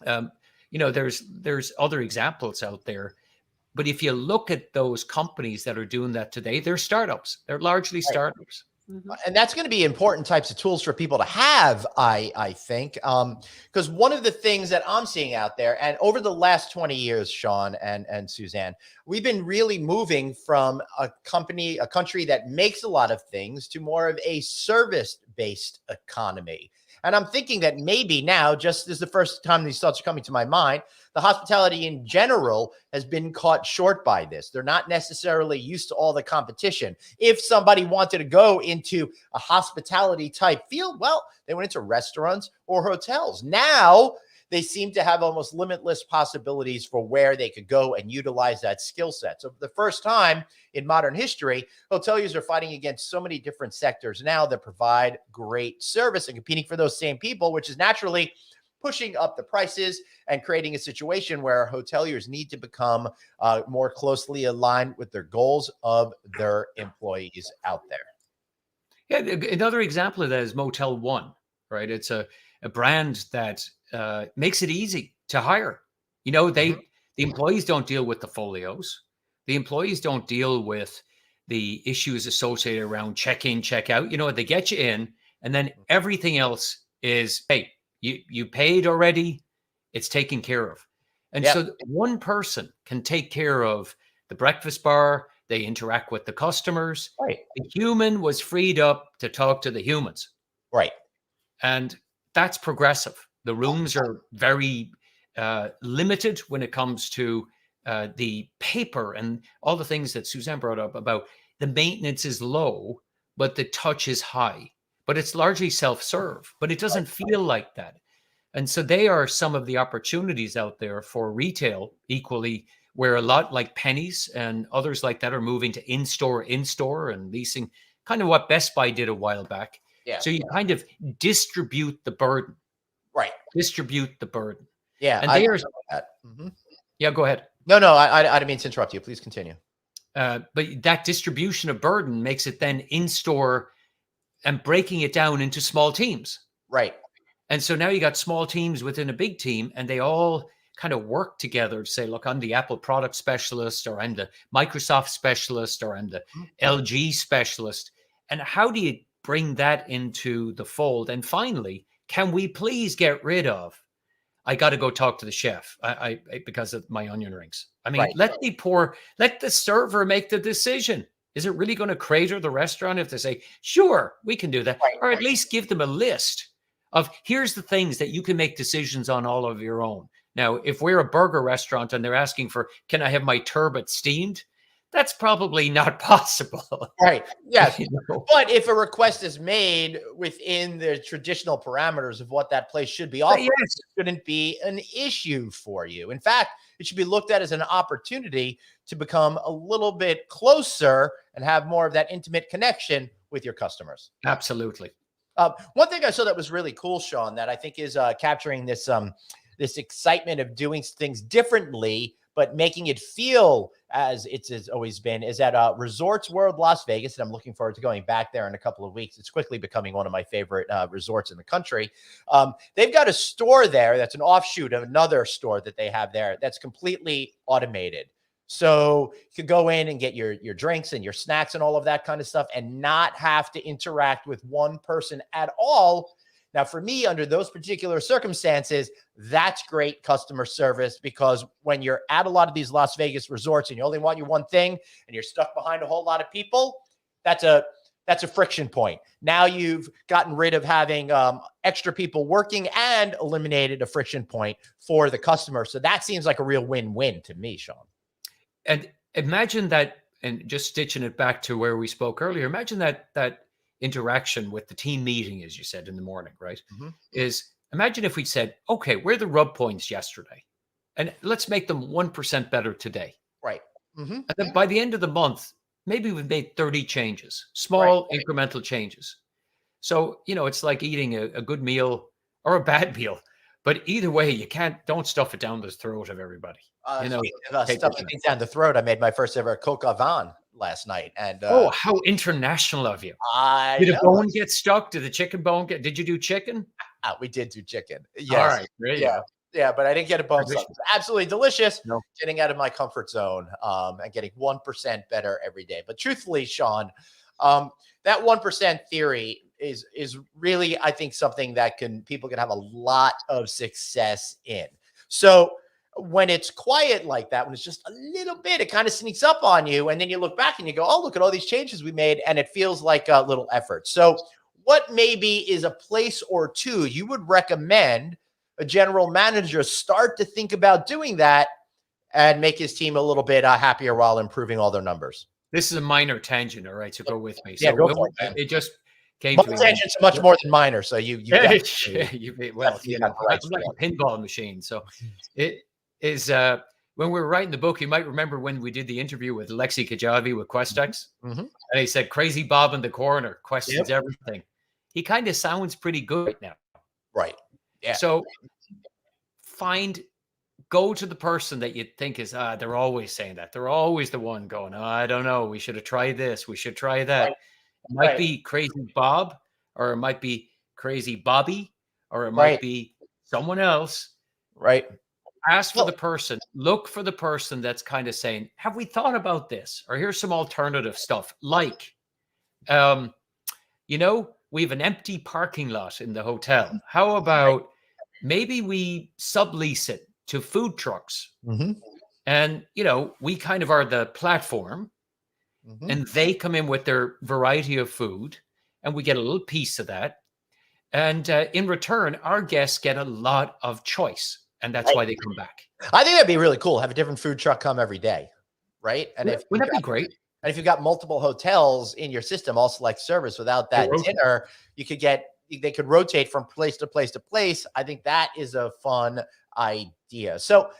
Speaker 2: There's other examples out there, but if you look at those companies that are doing that today, they're startups. They're largely startups.
Speaker 1: And that's going to be important types of tools for people to have, I think, because one of the things that I'm seeing out there, and over the last 20 years, Sean and Suzanne, we've been really moving from a country that makes a lot of things to more of a service-based economy. And I'm thinking that maybe now, just as the first time these thoughts are coming to my mind, the hospitality in general has been caught short by this. They're not necessarily used to all the competition. If somebody wanted to go into a hospitality type field, well, they went into restaurants or hotels. Now they seem to have almost limitless possibilities for where they could go and utilize that skill set. So for the first time in modern history, hoteliers are fighting against so many different sectors now that provide great service and competing for those same people, which is naturally pushing up the prices and creating a situation where hoteliers need to become more closely aligned with their goals of their employees out there.
Speaker 2: Yeah, another example of that is Motel One, right? It's a brand that makes it easy to hire. The employees don't deal with the folios. The employees don't deal with the issues associated around check-in, check-out. They get you in, and then everything else is, hey, you paid already. It's taken care of. And so one person can take care of the breakfast bar. They interact with the customers.
Speaker 1: Right.
Speaker 2: The human was freed up to talk to the humans.
Speaker 1: Right.
Speaker 2: And that's progressive. The rooms are very limited when it comes to the paper and all the things that Suzanne brought up about the maintenance is low, but the touch is high. But it's largely self-serve, but it doesn't feel like that. And so they are some of the opportunities out there for retail equally, where a lot like Pennies and others like that are moving to in-store and leasing, kind of what Best Buy did a while back.
Speaker 1: Yeah.
Speaker 2: So you kind of distribute the burden.
Speaker 1: Right.
Speaker 2: Distribute the burden.
Speaker 1: Yeah.
Speaker 2: And
Speaker 1: I
Speaker 2: are
Speaker 1: that. Mm-hmm.
Speaker 2: Yeah, go ahead.
Speaker 1: No, I didn't mean to interrupt you. Please continue.
Speaker 2: But that distribution of burden makes it then in-store and breaking it down into small teams.
Speaker 1: Right.
Speaker 2: And so now you got small teams within a big team, and they all kind of work together to say, look, I'm the Apple product specialist, or I'm the Microsoft specialist, or I'm the LG specialist. And how do you bring that into the fold? And finally, can we please get rid of, I got to go talk to the chef I because of my onion rings. I mean, let the server make the decision. Is it really going to crater the restaurant if they say, sure, we can do that? Or at least give them a list of, here's the things that you can make decisions on all of your own. Now, if we're a burger restaurant and they're asking for, can I have my turbot steamed? That's probably not possible.
Speaker 1: Right. Yes. But if a request is made within the traditional parameters of what that place should be offering, it shouldn't be an issue for you. In fact, it should be looked at as an opportunity to become a little bit closer and have more of that intimate connection with your customers.
Speaker 2: Absolutely.
Speaker 1: One thing I saw that was really cool, Sean, that I think is capturing this this excitement of doing things differently, but making it feel as it has always been, is at Resorts World Las Vegas. And I'm looking forward to going back there in a couple of weeks. It's quickly becoming one of my favorite resorts in the country. They've got a store there that's an offshoot of another store that they have there that's completely automated. So you could go in and get your drinks and your snacks and all of that kind of stuff and not have to interact with one person at all. Now, for me, under those particular circumstances, that's great customer service, because when you're at a lot of these Las Vegas resorts and you only want your one thing and you're stuck behind a whole lot of people, that's a friction point. Now you've gotten rid of having extra people working and eliminated a friction point for the customer. So that seems like a real win-win to me, Sean.
Speaker 2: And imagine that, and just stitching it back to where we spoke earlier, imagine that interaction with the team meeting, as you said, in the morning, right? Is imagine if we said, okay, where are the rub points yesterday? And let's make them 1% better today.
Speaker 1: Right.
Speaker 2: And then by the end of the month, maybe we've made 30 changes, small incremental changes. So, it's like eating a good meal or a bad meal. But either way, don't stuff it down the throat of everybody.
Speaker 1: Stuffing things down the throat. I made my first ever coq au vin last night. And
Speaker 2: how international of you.
Speaker 1: Did
Speaker 2: a bone get stuck? Did the chicken bone did you do chicken?
Speaker 1: We did do chicken. Yes.
Speaker 2: All right. There you go.
Speaker 1: Yeah, but I didn't get a bone stuck. Absolutely delicious.
Speaker 2: No.
Speaker 1: Getting out of my comfort zone and getting 1% better every day. But truthfully, Sean, that 1% theory is really, I think, something that people can have a lot of success in. So when it's quiet like that, when it's just a little bit, it kind of sneaks up on you. And then you look back and you go, oh, look at all these changes we made. And it feels like a little effort. So what maybe is a place or two you would recommend a general manager start to think about doing that and make his team a little bit happier while improving all their numbers?
Speaker 2: This is a minor tangent. All right. So go with me.
Speaker 1: Yeah,
Speaker 2: so
Speaker 1: go for
Speaker 2: it just came
Speaker 1: Most
Speaker 2: to me.
Speaker 1: tangents much more than minor. So you got
Speaker 2: I'm
Speaker 1: right
Speaker 2: like a pinball machine. So it is when we were writing the book, you might remember when we did the interview with Lexi Kajavi with Questex, and he said, "Crazy Bob in the corner questions everything." He kind of sounds pretty good right now.
Speaker 1: Right. Yeah.
Speaker 2: So go to the person that you think is, they're always saying that. They're always the one going, I don't know. We should have tried this. We should try that.
Speaker 1: Right.
Speaker 2: It might be Crazy Bob, or it might be Crazy Bobby, or it might be someone else.
Speaker 1: Right.
Speaker 2: Ask for the person. Look for the person that's kind of saying, have we thought about this? Or here's some alternative stuff. Like, we have an empty parking lot in the hotel. How about maybe we sublease it to food trucks? And, we kind of are the platform. And they come in with their variety of food, and we get a little piece of that. And in return, our guests get a lot of choice, and that's why they come back.
Speaker 1: I think that'd be really cool. Have a different food truck come every day, right? And
Speaker 2: wouldn't that be great?
Speaker 1: And if you've got multiple hotels in your system, all select service, without that dinner, they could rotate from place to place to place. I think that is a fun idea. So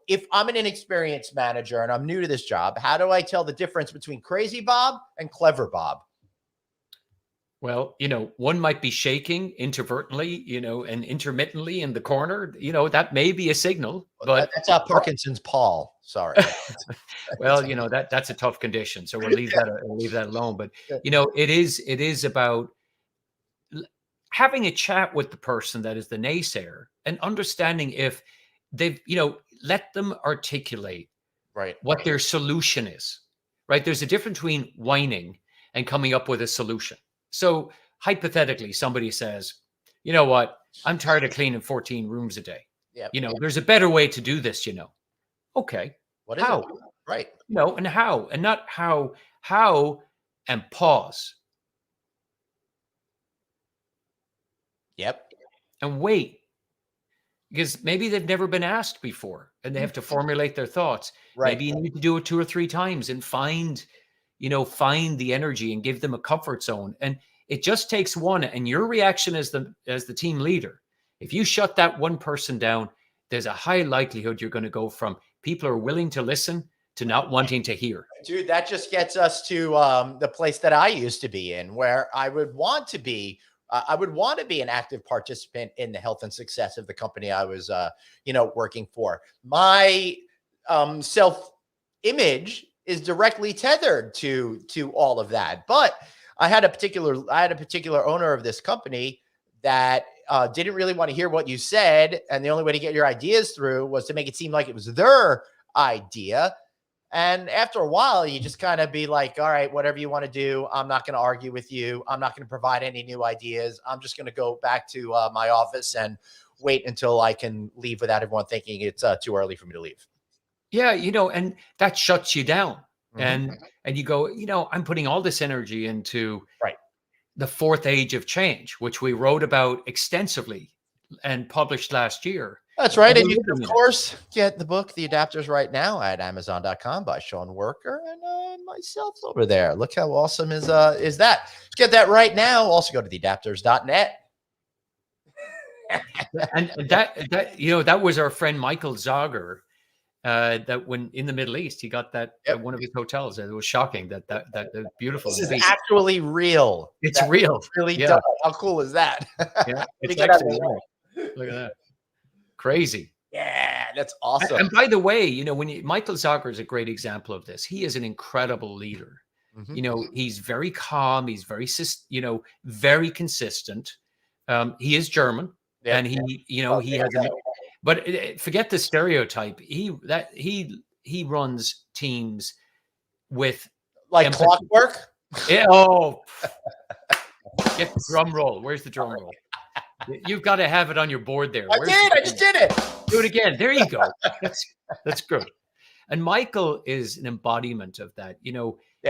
Speaker 1: if I'm an inexperienced manager and I'm new to this job, how do I tell the difference between Crazy Bob and Clever Bob?
Speaker 2: Well, one might be shaking inadvertently, and intermittently in the corner. That may be a signal, but
Speaker 1: that's Parkinson's Paul. Sorry.
Speaker 2: Well, that's a tough condition, so we'll leave that alone. But it is about having a chat with the person that is the naysayer and understanding if they've, let them articulate what their solution is. Right? There's a difference between whining and coming up with a solution. So hypothetically, somebody says, you know what, I'm tired of cleaning 14 rooms a day. There's a better way to do this, Okay.
Speaker 1: What is
Speaker 2: how?
Speaker 1: It? Right.
Speaker 2: And how, and not how, and pause.
Speaker 1: Yep.
Speaker 2: And wait, because maybe they've never been asked before and they have to formulate their thoughts.
Speaker 1: Right.
Speaker 2: Maybe you need to do it 2 or 3 times and find the energy and give them a comfort zone. And it just takes one. And your reaction as the team leader, if you shut that one person down, there's a high likelihood you're going to go from people are willing to listen to not wanting to hear.
Speaker 1: Dude, that just gets us to the place that I used to be in, where I would want to be I would want to be an active participant in the health and success of the company I was, working for. My self image is directly tethered to all of that. But I had a particular owner of this company that didn't really want to hear what you said, and the only way to get your ideas through was to make it seem like it was their idea. And after a while, you just kind of be like, all right, whatever you want to do, I'm not going to argue with you. I'm not going to provide any new ideas. I'm just going to go back to my office and wait until I can leave without everyone thinking it's too early for me to leave.
Speaker 2: Yeah, and that shuts you down.
Speaker 1: Mhm.
Speaker 2: And you go, I'm putting all this energy into the fourth age of change, which we wrote about extensively and published last year.
Speaker 1: That's right. And you can, of course, get the book, The Adapters, right now at Amazon.com by Sean Worker and myself over there. Look how awesome is that. Get that right now. Also go to theadapters.net.
Speaker 2: And that was our friend Michael Zager. That when in the Middle East, he got that at one of his hotels. It was shocking that beautiful.
Speaker 1: This is actually real.
Speaker 2: It's real.
Speaker 1: Really does. How cool is that?
Speaker 2: Yeah, it's actually real. Look at that. Crazy.
Speaker 1: Yeah, that's awesome.
Speaker 2: And by the way, Michael Zager is a great example of this. He is an incredible leader.
Speaker 1: Mhm.
Speaker 2: He's very calm. He's very, very consistent. He is German, and he has. But forget the stereotype. He runs teams with
Speaker 1: like
Speaker 2: empathy.
Speaker 1: clockwork.
Speaker 2: Yeah, oh, get the drum roll. Where's the drum roll? You've got to have it on your board there.
Speaker 1: I just did it.
Speaker 2: Do it again. There you go. That's good. And Michael is an embodiment of that.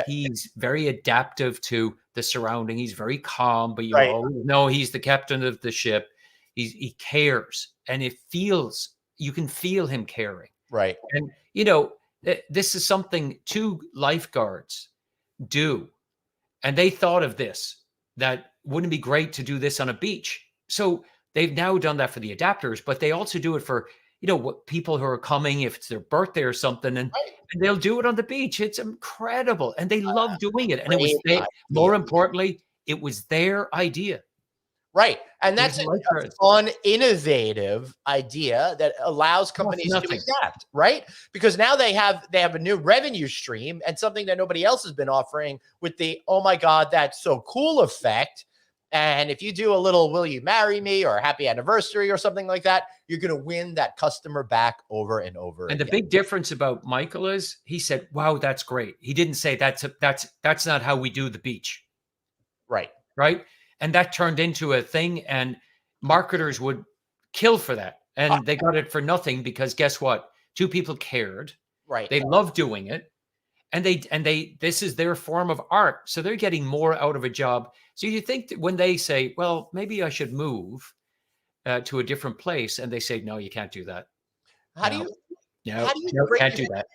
Speaker 2: He's very adaptive to the surrounding. He's very calm, but always know he's the captain of the ship. He cares, and you can feel him caring.
Speaker 1: Right.
Speaker 2: And, this is something 2 lifeguards do. And they thought of this, that wouldn't it be great to do this on a beach? So they've now done that for the adapters, but they also do it for, what people who are coming, if it's their birthday or something, and they'll do it on the beach. It's incredible. And they love doing it. And it was more importantly, it was their idea.
Speaker 1: Right. And that's a fun, innovative idea that allows companies to adapt, right? Because now they have a new revenue stream and something that nobody else has been offering with the, oh my God, that's so cool effect. And if you do a little, will you marry me or happy anniversary or something like that, you're going to win that customer back over and over
Speaker 2: again.
Speaker 1: And
Speaker 2: the big difference about Michael is he said, wow, that's great. He didn't say that's not how we do the beach.
Speaker 1: Right.
Speaker 2: Right. And that turned into a thing, and marketers would kill for that. And they got it for nothing because guess what? 2 people cared.
Speaker 1: Right.
Speaker 2: They love doing it. And this is their form of art. So they're getting more out of a job. So you think that when they say, well, maybe I should move to a different place, and they say, no, you can't do that.
Speaker 1: How do you
Speaker 2: can't do that.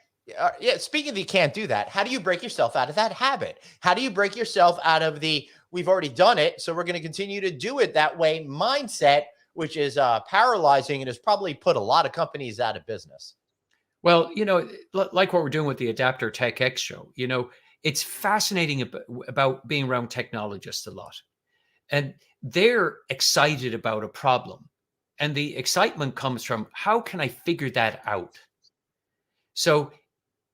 Speaker 1: Yeah. Speaking of you can't do that, how do you break yourself out of that habit? How do you break yourself out of the, we've already done it, so we're going to continue to do it that way mindset, which is paralyzing and has probably put a lot of companies out of business?
Speaker 2: Well, like what we're doing with the Adapter Tech X show, it's fascinating about being around technologists a lot. And they're excited about a problem. And the excitement comes from, how can I figure that out? So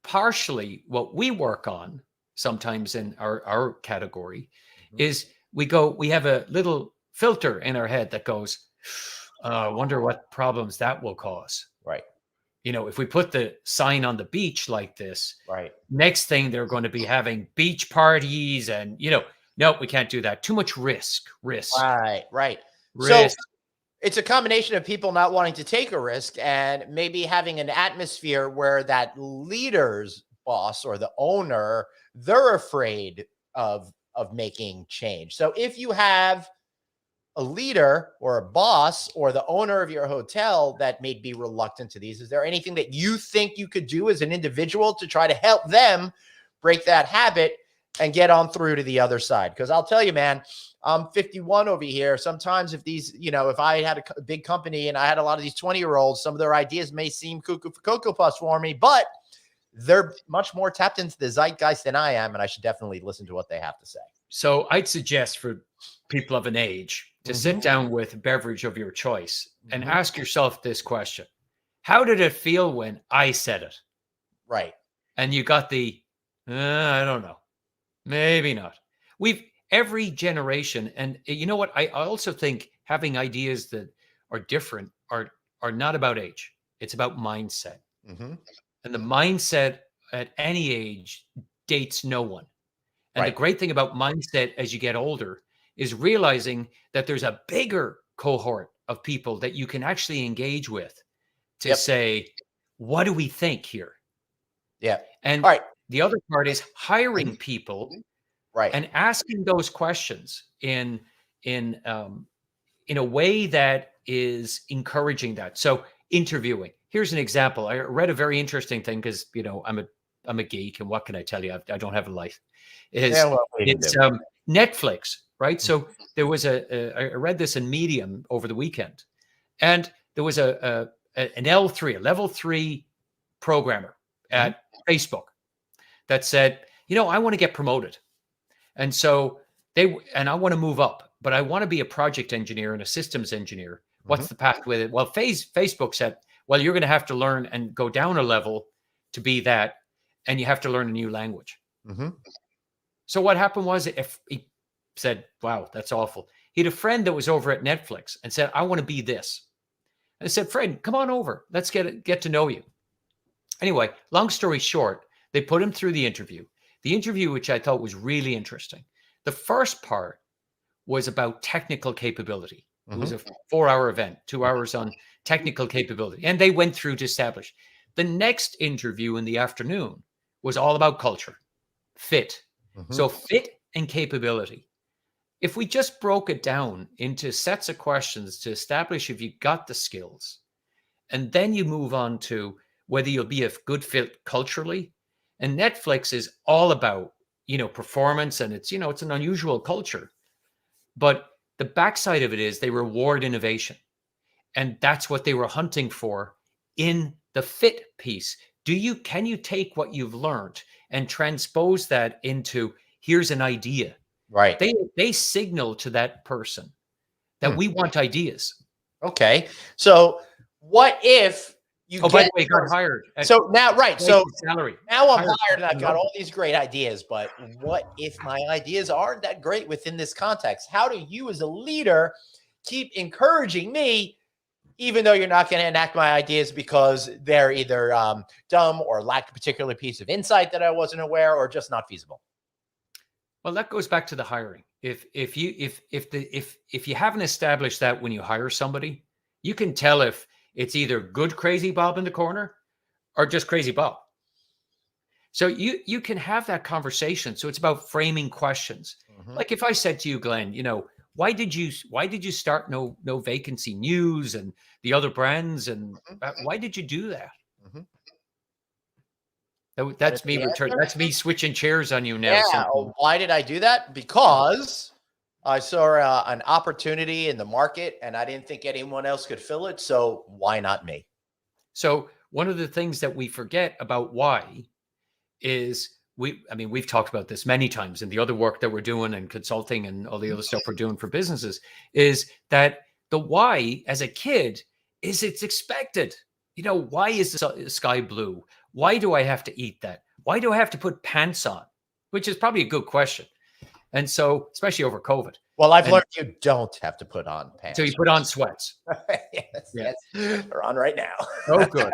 Speaker 2: partially what we work on sometimes in our category is we have a little filter in our head that goes, I wonder what problems that will cause.
Speaker 1: Right.
Speaker 2: If we put the sign on the beach like this,
Speaker 1: right,
Speaker 2: next thing they're going to be having beach parties and, no, we can't do that. Too much risk.
Speaker 1: Right.
Speaker 2: Risk.
Speaker 1: So it's a combination of people not wanting to take a risk and maybe having an atmosphere where that leader's boss or the owner, they're afraid of making change. So if you have a leader or a boss or the owner of your hotel that may be reluctant to these, is there anything that you think you could do as an individual to try to help them break that habit and get on through to the other side? Because I'll tell you, man, I'm 51 over here. Sometimes if these, if I had a big company and I had a lot of these 20-year-olds, some of their ideas may seem cuckoo for Cocoa Puffs for me, but they're much more tapped into the zeitgeist than I am, and I should definitely listen to what they have to say.
Speaker 2: So I'd suggest for people of an age to sit down with a beverage of your choice and ask yourself this question. How did it feel when I said it?
Speaker 1: Right.
Speaker 2: And you got the, I don't know, maybe not. Every generation, and you know what? I also think having ideas that are different are not about age. It's about mindset. And the mindset at any age dates no one. And the great thing about mindset as you get older is realizing that there's a bigger cohort of people that you can actually engage with to say, what do we think here?
Speaker 1: Yeah.
Speaker 2: And the other part is hiring people and asking those questions in a way that is encouraging that. So interviewing. Here's an example. I read a very interesting thing because, you know, I'm a geek, and what can I tell you? I don't have a life. It's Netflix, right? So there was I read this in Medium over the weekend, and there was an L3, a level 3 programmer at Facebook that said, you know, I want to get promoted. And so I want to move up, but I want to be a project engineer and a systems engineer. What's the path with it? Well, Facebook said, well, you're going to have to learn and go down a level to be that, and you have to learn a new language. So what happened was, if he said, wow, that's awful. He had a friend that was over at Netflix and said, I want to be this. And I said, friend, come on over. Let's get to know you. Anyway, long story short, they put him through the interview, which I thought was really interesting. The first part was about technical capability. It was a 4-hour event, 2 hours on technical capability. And they went through to establish. The next interview in the afternoon was all about culture, fit. So fit and capability. If we just broke it down into sets of questions to establish if you got the skills, and then you move on to whether you'll be a good fit culturally. And Netflix is all about, you know, performance, and it's, you know, it's an unusual culture. But the backside of it is they reward innovation. And that's what they were hunting for in the fit piece. Can you take what you've learned and transpose that into, here's an idea?
Speaker 1: Right.
Speaker 2: They signal to that person that we want ideas.
Speaker 1: Okay. So what if you
Speaker 2: by the way, got hired.
Speaker 1: So now, so
Speaker 2: salary.
Speaker 1: Now I'm hired and I've got all these great ideas, but what if my ideas aren't that great within this context? How do you as a leader keep encouraging me, even though you're not going to enact my ideas because they're either dumb or lack a particular piece of insight that I wasn't aware, or just not feasible?
Speaker 2: Well, that goes back to the hiring. If you haven't established that when you hire somebody, you can tell if it's either good crazy Bob in the corner or just crazy Bob. So you can have that conversation. So it's about framing questions. Like if I said to you, Glenn, you know, why did you start No Vacancy News and the other brands, and why did you do that? That's me returning. That's me switching chairs on you now.
Speaker 1: Yeah. Why did I do that? Because I saw an opportunity in the market and I didn't think anyone else could fill it. So why not me?
Speaker 2: So one of the things that we forget about why is we've talked about this many times in the other work that we're doing and consulting and all the other stuff we're doing for businesses, is that the why as a kid is it's expected. You know, why is the sky blue? Why do I have to eat that? Why do I have to put pants on? Which is probably a good question. And so, especially over COVID.
Speaker 1: Well, I've learned you don't have to put on pants.
Speaker 2: So you put on sweats.
Speaker 1: Yes. They're on right now.
Speaker 2: Oh, good.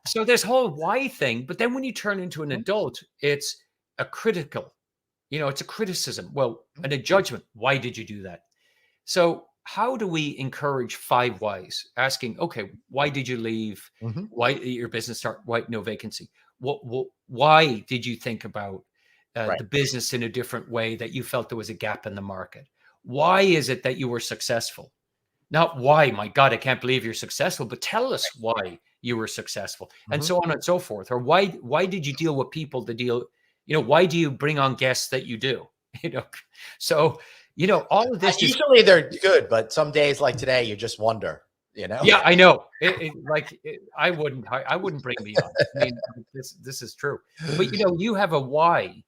Speaker 2: So this whole why thing, but then when you turn into an adult, it's a critical, you know, it's a criticism. Well, and a judgment. Why did you do that? So how do we encourage 5 whys? Asking, okay, why did you leave? Why your business start? Why no vacancy? Why did you think about the business in a different way, that you felt there was a gap in the market? Why is it that you were successful? Not why, my God, I can't believe you're successful, but tell us why you were successful, and so on and so forth. Or why did you deal with people to deal, you know, why do you bring on guests that you do? You know, so, you know, all of this.
Speaker 1: Usually they're good, but some days like today, you just wonder, you know?
Speaker 2: Yeah, I know. I wouldn't bring me on. I mean, this is true. But, you know, you have a why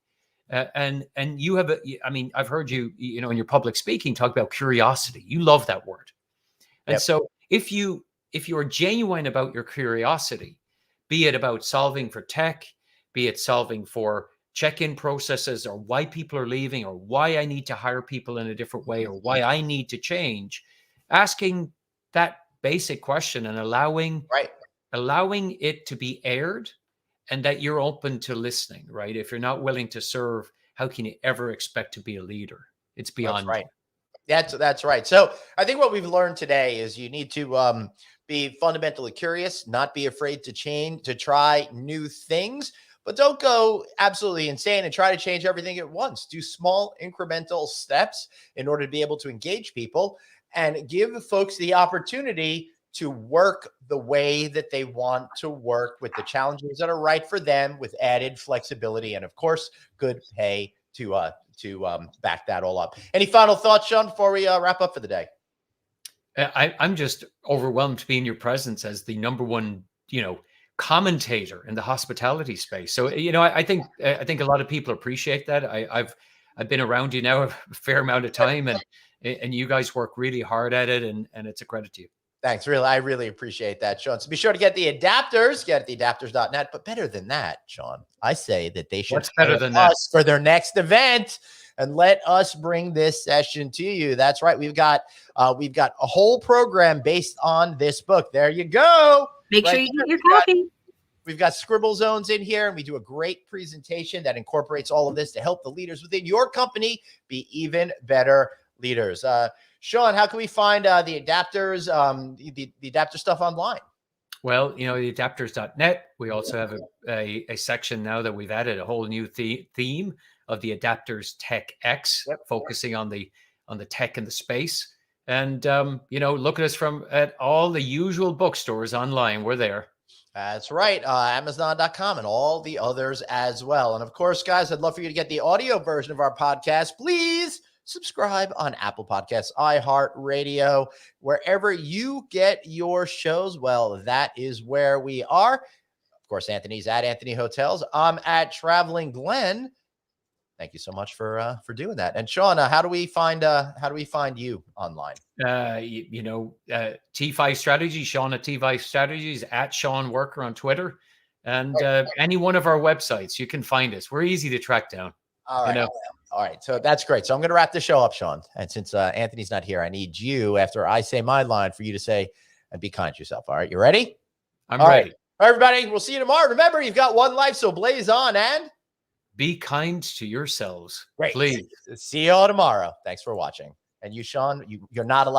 Speaker 2: And you have I mean, I've heard you, in your public speaking talk about curiosity. You love that word. And
Speaker 1: Yep.
Speaker 2: so if you are genuine about your curiosity, be it about solving for tech, be it solving for check-in processes, or why people are leaving, or why I need to hire people in a different way, or why I need to change, asking that basic question and allowing it to be aired, and that you're open to listening, right? If you're not willing to serve, how can you ever expect to be a leader? It's beyond.
Speaker 1: That's right. That's right. So I think what we've learned today is you need to be fundamentally curious, not be afraid to change, to try new things, but don't go absolutely insane and try to change everything at once. Do small incremental steps in order to be able to engage people and give folks the opportunity to work the way that they want to work, with the challenges that are right for them, with added flexibility and, of course, good pay to back that all up. Any final thoughts, Sean, before we wrap up for the day?
Speaker 2: I'm just overwhelmed to be in your presence as the number one, commentator in the hospitality space. So, I think a lot of people appreciate that. I've been around you now a fair amount of time, and you guys work really hard at it, and it's a credit to you.
Speaker 1: Thanks. I really appreciate that, Sean. So be sure to get the adapters, get at theadapters.net. But better than that, Sean, I say that they should
Speaker 2: What's better than that?
Speaker 1: For their next event, and let us bring this session to you. That's right. We've got a whole program based on this book. There you go.
Speaker 5: Make sure you get your copy.
Speaker 1: We've got scribble zones in here, and we do a great presentation that incorporates all of this to help the leaders within your company be even better leaders. Sean, how can we find the adapters, the adapter stuff online?
Speaker 2: Well, the adapters.net. We also have a section now that we've added a whole new theme of the Adapters Tech X, focusing on the tech and the space. And, look at us at all the usual bookstores online. We're there.
Speaker 1: That's right. Amazon.com and all the others as well. And of course, guys, I'd love for you to get the audio version of our podcast. Please subscribe on Apple Podcasts, iHeartRadio, wherever you get your shows. Well, that is where we are. Of course, Anthony's at Anthony Hotels. I'm at Traveling Glenn. Thank you so much for doing that. And Sean, how do we find you online?
Speaker 2: T5 Strategy, Sean at T5 Strategies, at Sean Worker on Twitter, and any one of our websites. You can find us. We're easy to track down.
Speaker 1: All right. All right. So that's great. So I'm going to wrap the show up, Sean. And since Anthony's not here, I need you, after I say my line, for you to say, and be kind to yourself. All right. You ready?
Speaker 2: I'm ready.
Speaker 1: All right, everybody. We'll see you tomorrow. Remember, you've got one life, so blaze on and
Speaker 2: be kind to yourselves.
Speaker 1: Great.
Speaker 2: Please.
Speaker 1: See you all tomorrow. Thanks for watching. And you, Sean, you're not allowed